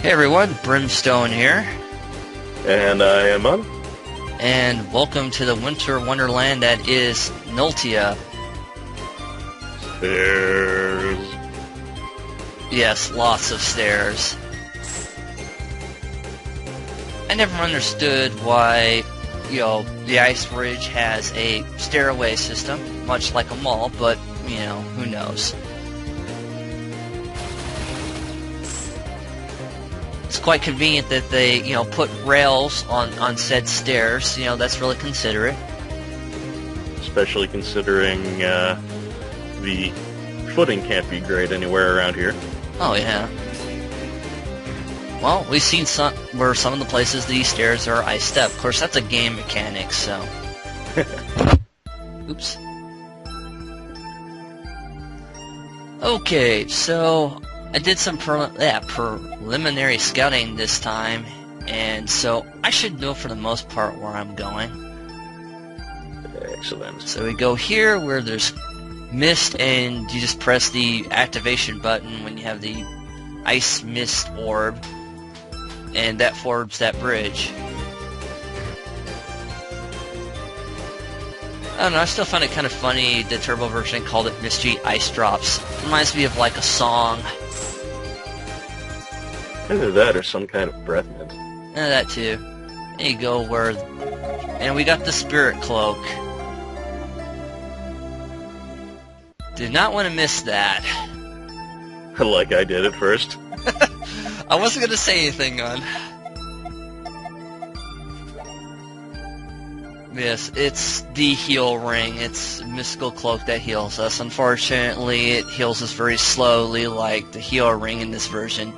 Hey everyone, Brimstone here, And I am on. and welcome to the winter wonderland that is Noltia. Stairs. Yes, lots of stairs. I never understood why, the Ice Ridge has a stairway system, much like a mall, but, who knows. It's quite convenient that they, put rails on said stairs. That's really considerate. Especially considering the footing can't be great anywhere around here. Oh, yeah. Well, we've seen some of the places these stairs are ice step. Of course, that's a game mechanic, so... Oops. Okay, so... I did some preliminary scouting this time, and so I should know for the most part where I'm going. Excellent. So we go here where there's mist, and you just press the activation button when you have the ice mist orb, and that forms that bridge. I don't know, I still find it kind of funny the turbo version called it Mystery Ice Drops. Reminds me of like a song. Either that or some kind of breath mint. That too. There you go, and we got the spirit cloak. Did not want to miss that. Like I did at first. I wasn't going to say anything on. Yes, it's the heal ring. It's a mystical cloak that heals us. Unfortunately, it heals us very slowly, like the heal ring in this version.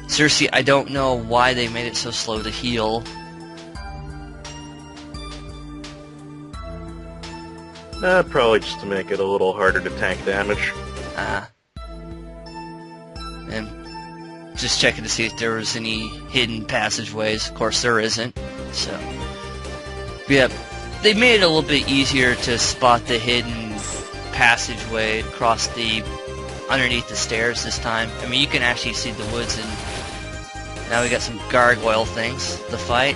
Seriously, I don't know why they made it so slow to heal. Probably just to make it a little harder to tank damage. And just checking to see if there was any hidden passageways. Of course, there isn't. So, yeah, they made it a little bit easier to spot the hidden passageway across underneath the stairs this time. I mean, you can actually see the woods, and now we got some gargoyle things to fight.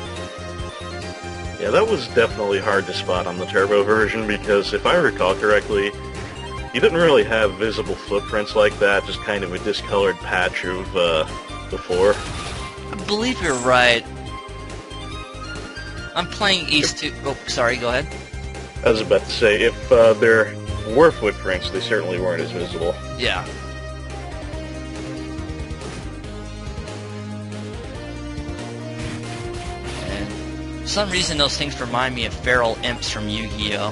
Yeah, that was definitely hard to spot on the turbo version because if I recall correctly, you didn't really have visible footprints like that, just kind of a discolored patch of the floor. I believe you're right. I'm playing East 2... Oh, sorry, go ahead. I was about to say, if there were footprints, they certainly weren't as visible. Yeah. And for some reason, those things remind me of feral imps from Yu-Gi-Oh!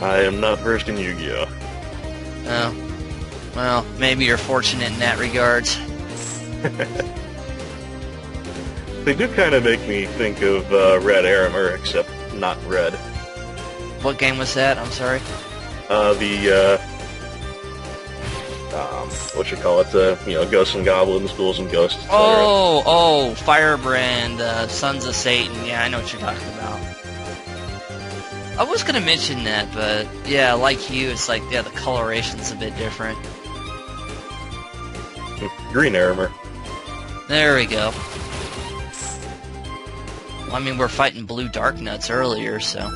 I am not versed in Yu-Gi-Oh! Oh. Well, maybe you're fortunate in that regards. They do kind of make me think of Red Aramer, except not red. What game was that? I'm sorry. Ghosts and Goblins, Ghouls and Ghosts. Etc. Oh, Firebrand, Sons of Satan. Yeah, I know what you're talking about. I was gonna mention that, but yeah, like you, it's like, yeah, the coloration's a bit different. Green Aramer. There we go. Well, I mean, we're fighting blue Dark Nuts earlier, so...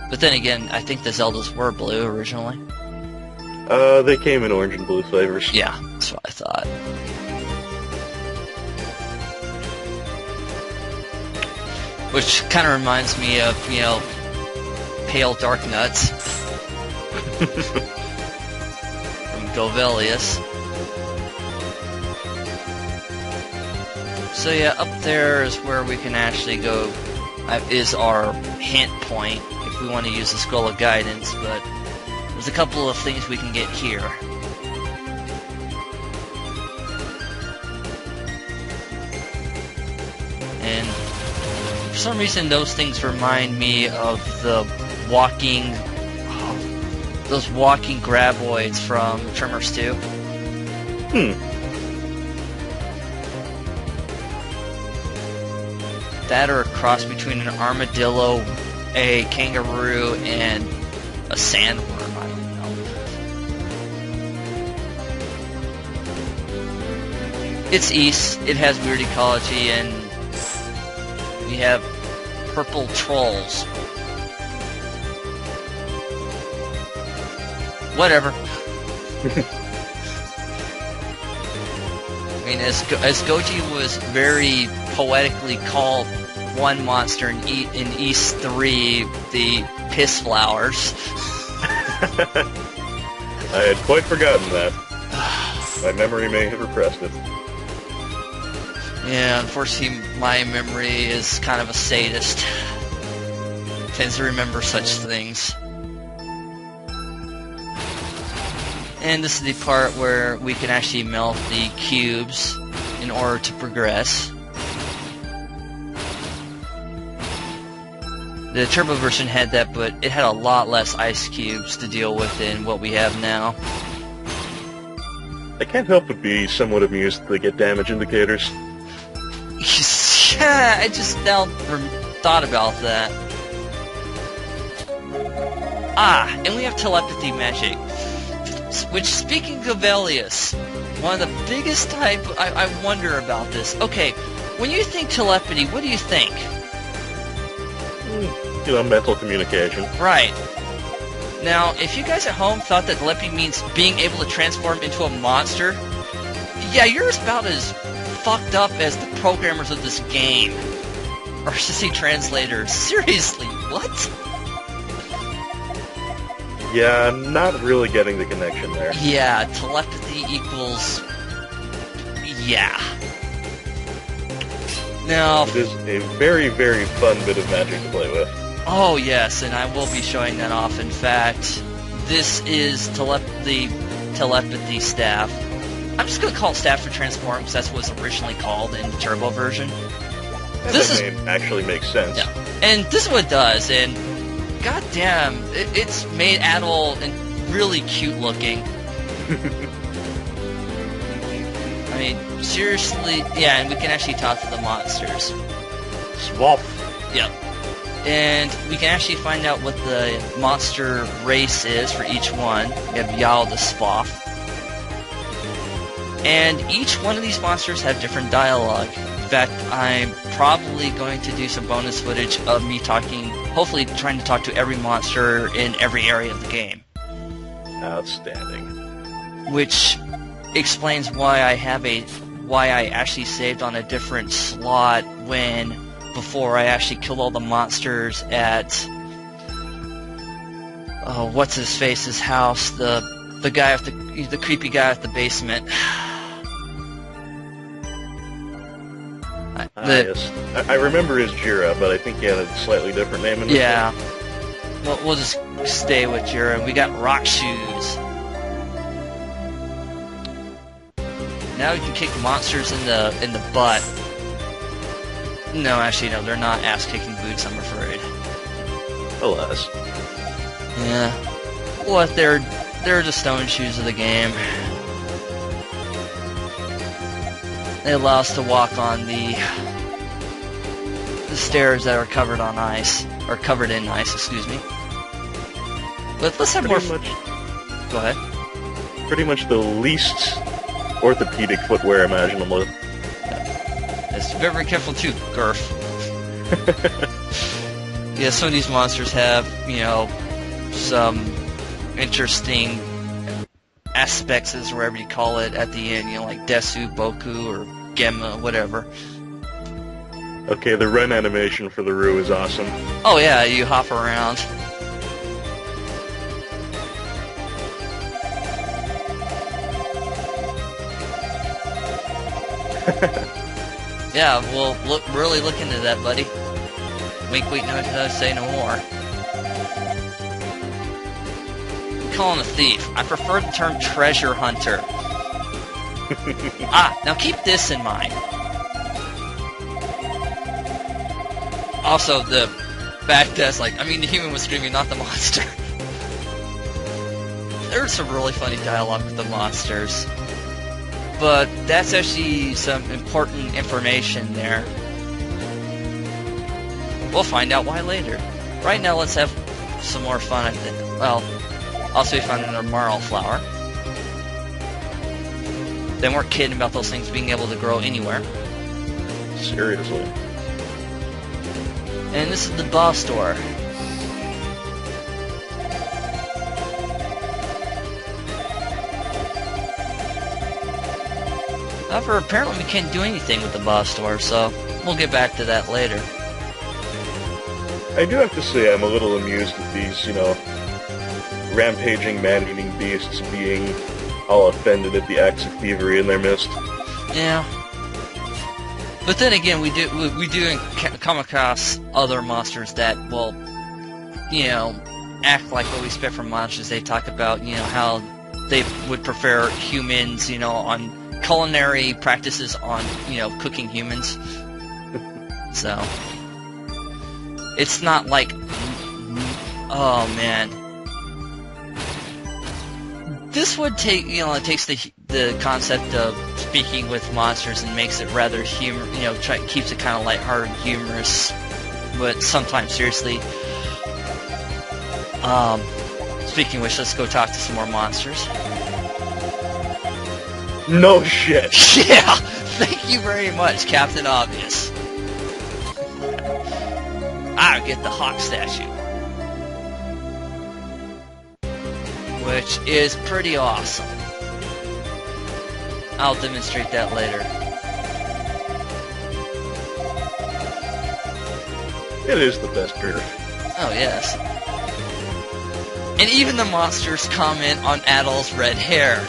But then again, I think the Zeldas were blue originally. They came in orange and blue flavors. Yeah, that's what I thought. Which kind of reminds me of, Pale Dark Nuts. From Govelius. So yeah, up there is where we can actually go, is our hint point, if we want to use the Scroll of Guidance, but there's a couple of things we can get here. And for some reason those things remind me of those walking graboids from Tremors 2. That or a cross between an armadillo, a kangaroo, and a sandworm. I don't know. It's east, it has weird ecology, and we have purple trolls. Whatever. I mean, as Goji was very poetically called one monster in East 3, the piss flowers. I had quite forgotten that. My memory may have repressed it. Yeah, unfortunately, my memory is kind of a sadist. Tends to remember such things. And this is the part where we can actually melt the cubes in order to progress. The turbo version had that, but it had a lot less ice cubes to deal with than what we have now. I can't help but be somewhat amused that they get damage indicators. Yeah, I just now thought about that. Ah, and we have telepathy magic. Which, speaking of Elias, one of the biggest type... I wonder about this. Okay, when you think telepathy, what do you think? You know, mental communication. Right. Now, if you guys at home thought that telepathy means being able to transform into a monster, yeah, you're about as fucked up as the programmers of this game. Or should I say translators. Seriously, what? Yeah, I'm not really getting the connection there. Yeah, telepathy equals... yeah. Now... It is a very, very fun bit of magic to play with. Oh yes, and I will be showing that off. In fact, this is the telepathy staff. I'm just going to call it staff for transform because that's what it was originally called in the turbo version. And this name actually makes sense. Yeah, and this is what it does, and goddamn, it's made adult and really cute looking. I mean, seriously, yeah, and we can actually talk to the monsters. Swamp. Yep. And we can actually find out what the monster race is for each one. We have Yao the Spoff. And each one of these monsters have different dialogue. In fact, I'm probably going to do some bonus footage of me talking, hopefully trying to talk to every monster in every area of the game. Outstanding. Which explains why I actually saved on a different slot before I actually killed all the monsters at what's his face's house, the guy with the creepy guy at the basement. Yes. I remember his Jira, but I think he had a slightly different name in it. Yeah. Well, we'll just stay with Jira. We got rock shoes. Now we can kick monsters in the butt. No, actually, no, they're not ass-kicking boots, I'm afraid. Alas. Yeah. What, they're the stone shoes of the game. They allow us to walk on the stairs that are covered on ice. Or covered in ice, excuse me. But let's have more fun. Go ahead. Pretty much the least orthopedic footwear imaginable. Just be very careful too, Gurf. Yeah, some of these monsters have, some interesting aspects, as wherever you call it, at the end, like Desu, Boku, or Gemma, whatever. Okay, the run animation for the Roo is awesome. Oh yeah, you hop around. Yeah, we'll really look into that, buddy. Wink, wink, no, say no more. I'm calling a thief. I prefer the term treasure hunter. Now keep this in mind. Also, the fact that the human was screaming, not the monster. There's some really funny dialogue with the monsters. But that's actually some important information there. We'll find out why later. Right now, let's have some more fun, I think. Well, also we found another marl flower. They weren't kidding about those things being able to grow anywhere. Seriously. And this is the boss door. However, apparently we can't do anything with the boss door, so we'll get back to that later. I do have to say I'm a little amused at these, rampaging man-eating beasts being all offended at the acts of thievery in their midst. Yeah. But then again, we do come across other monsters that will, act like what we expect from monsters. They talk about, how they would prefer humans, on culinary practices on, cooking humans. So, it's not like, oh man. This would take, it takes the concept of speaking with monsters and makes it rather keeps it kind of lighthearted, humorous, but sometimes seriously. Speaking of which, let's go talk to some more monsters. No shit. Yeah, thank you very much, Captain Obvious. I'll get the hawk statue. Which is pretty awesome. I'll demonstrate that later. It is the best beer. Oh, yes. And even the monsters comment on Adol's red hair.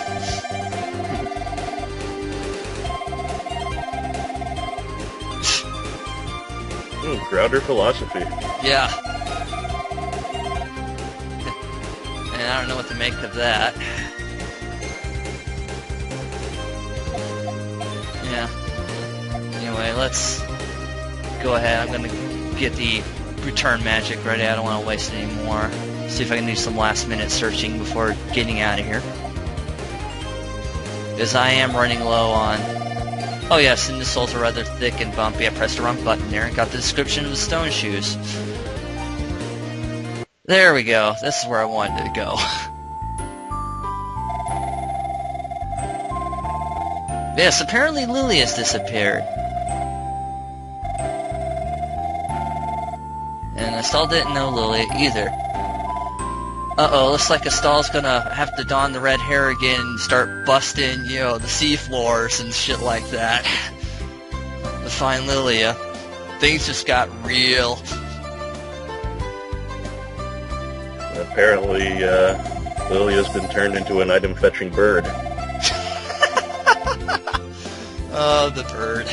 Grounder philosophy. Yeah. And I don't know what to make of that. Yeah. Anyway, let's go ahead. I'm gonna get the return magic ready. I don't want to waste any more. See if I can do some last minute searching before getting out of here. Because I am running low on... Oh yes, and the soles are rather thick and bumpy. I pressed the wrong button there and got the description of the stone shoes. There we go. This is where I wanted to go. Yes, apparently Lillia has disappeared. And Estelle didn't know Lillia either. Uh-oh, looks like Estelle's gonna have to don the red hair again and start busting, the seafloors and shit like that. To find Lillia. Things just got real. Apparently, Lillia's been turned into an item-fetching bird. Oh, the bird.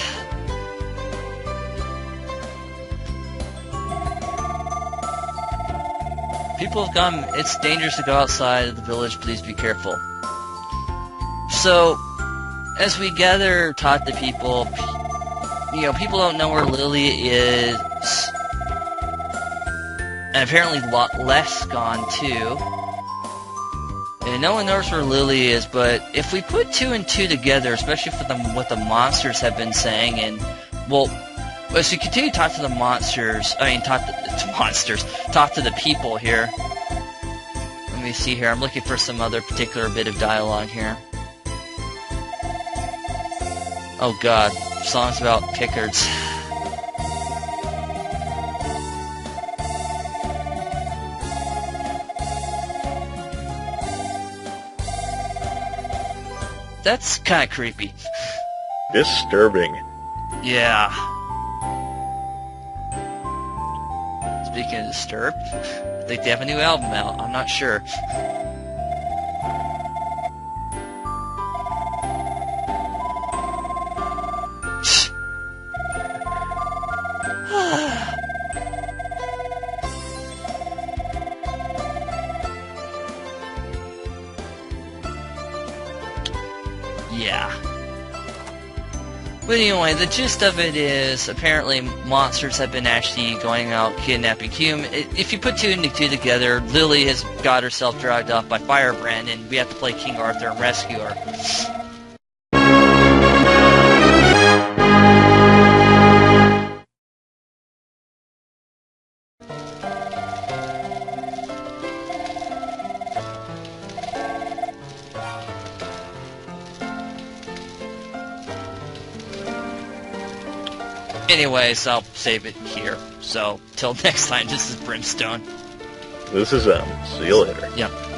People have gone, it's dangerous to go outside of the village, please be careful. So, as we gather, talk to people, people don't know where Lillia is. And apparently Left's gone too. And no one knows where Lillia is, but if we put two and two together, especially for what the monsters have been saying, and, well, as we continue to talk to the monsters, talk to the people here. Let me see here, I'm looking for some other particular bit of dialogue here. Oh god, songs about Pickards. That's kinda creepy. Disturbing. Yeah. Speaking of Disturbed, I think they have a new album out. I'm not sure. Yeah. But anyway, the gist of it is, apparently monsters have been actually going out kidnapping humans. If you put two and two together, Lily has got herself dragged off by Firebrand, and we have to play King Arthur and rescue her. Anyways, I'll save it here. So, till next time, this is Brimstone. This is M. See you later. Yep.